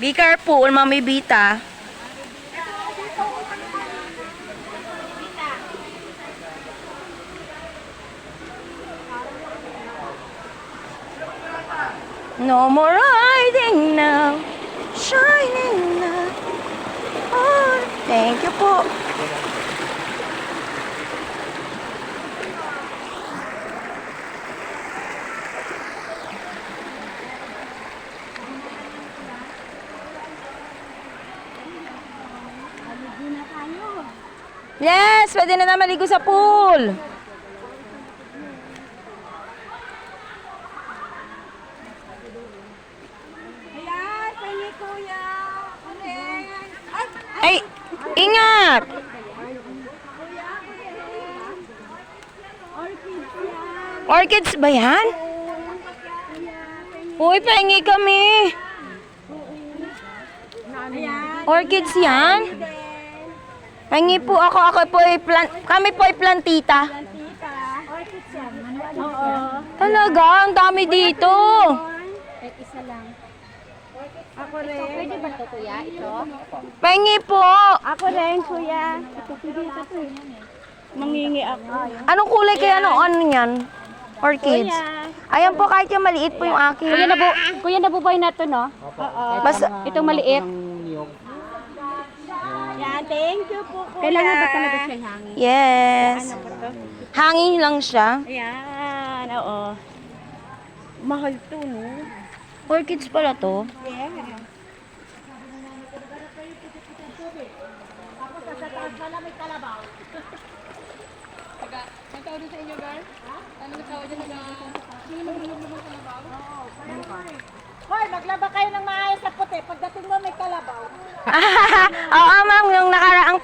Be careful, Mami Bita. No more hiding now, shining now. Oh, thank you po. Yes, pwede na maligo sa pool. Ayan, kay Kuya. Ay, ingat! Orchids ba yan? Uy, pahingi kami. Orchids yan? Pahingi po ako. Kami po ay plantita. Talaga, ang dami dito. Isa lang. Ako rin. Pwede ba ito, Kuya? Ito? Pahingi po. Ako rin, Kuya. Ito, pwede ito. Mangingi ako. Anong kulay kaya ano yan? Orchids. Ayan po, kahit yung maliit po yung akin. Kuya, nabubuhay na ito, no? Oo. Basta, Itong maliit. Yan, thank you po, Kuya. Kailangan ba talaga siya hangin? yes. Ano ba ito? Hangin lang siya. Ayan, oo. Mahal to, no? Orchids pala to. Yeah. Hoy, maglaba kayo ng maayos sa puti. Pagdating mo may kalabaw. Oo, ma'am, yung nakaraang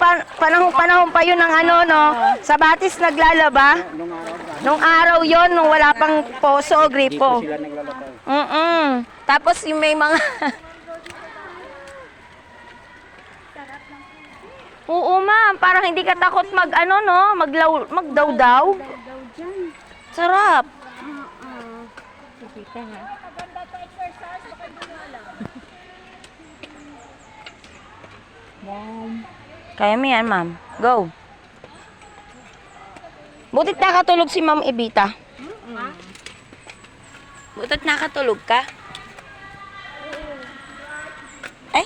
panahon pa yun ng ano, no? Sa Batis naglalaba. Nung araw yon, nung wala pang poso o gripo. Tapos yung may mga... Oo, ma'am, parang hindi ka takot mag-ano, no? Magdaw-daw. Sarap. Kita nga. Kaya mo yan, ma'am. Go. Butit nakatulog si Ma'am Evita. Butit nakatulog ka? Ay?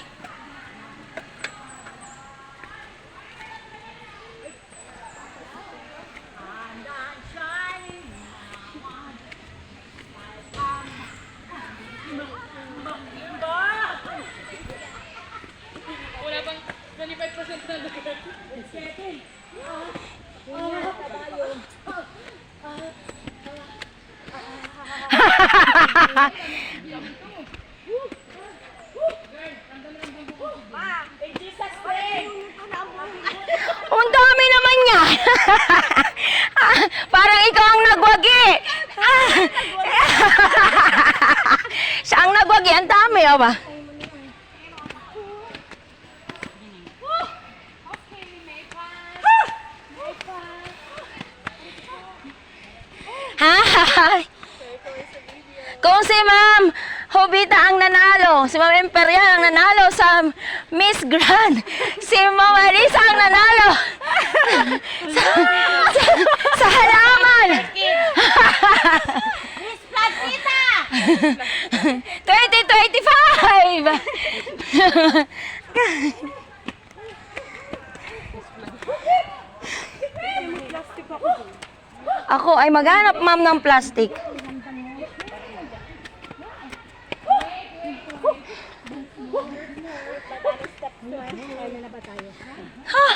Ang dami naman niya. Parang ikaw ang nagwagi. Siya ang nagwagi. Ang dami, o ba? Hi! Kung si Ma'am Hobita ang nanalo, si Ma'am Imperial ang nanalo sa Miss Grand, si Ma'am Alisa ang nanalo sa halaman. Miss Plantita! 2025! Ako ay maghanap, ma'am, ng plastic. Ha?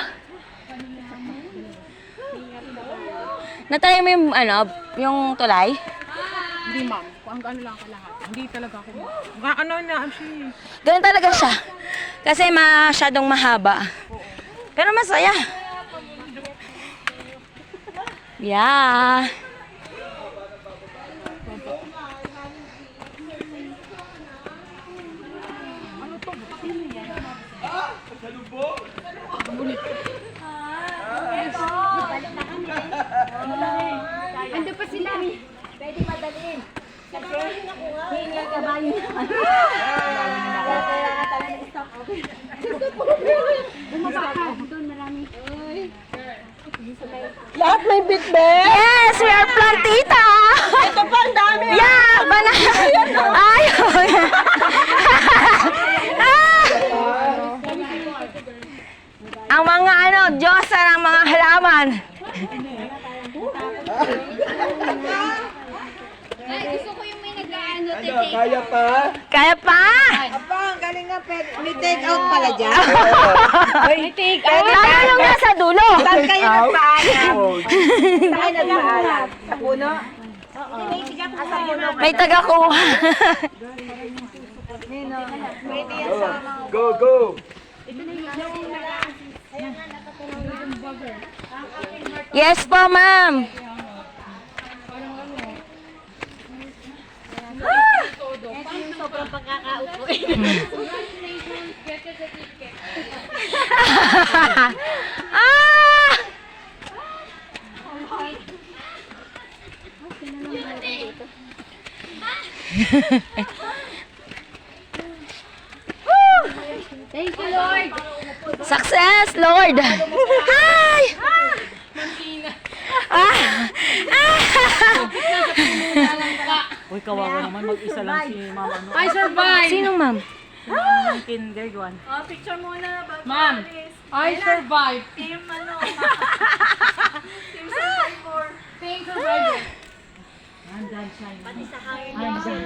Natry mo yung, yung tulay? Hindi, ma'am. Kung ano lang ka lahat. Hindi talaga ako. Ano na, siya. Ganun talaga siya. Kasi masyadong mahaba. Pero masaya. Yeah. Ando pa sila. Pwede madalhin. Kasi hingi ang kabayo naman. Kaya talaga Lahat may bitbit. Yes, we are plantita. Ito pa, ang dami. Yeah, banana. Ayun. Ang mga Diyosa ng mga halaman. Gusto ko yung may nag-ano, Kaya pa? Kaya pa? Abang, galing nga. May take out pala dyan. May take out. Lalo nung nasa dulo. Saan kayo nagpaalam? Saan kayo nagpaalam? Sa puno? Sa puno. May taga-kuha. Go, go. Yes po, ma'am. Sobrang pagkakaupo. Ah! Thank you, Lord. Success, Lord. Hi! Ah! Uy, kawawa naman. Mag-isa lang si ma'am. Ano? I survived! Sino, ma'am? Yung kinder, Juan. Ma'am, I survived. Team Survivor. Andyan siya. Andyan.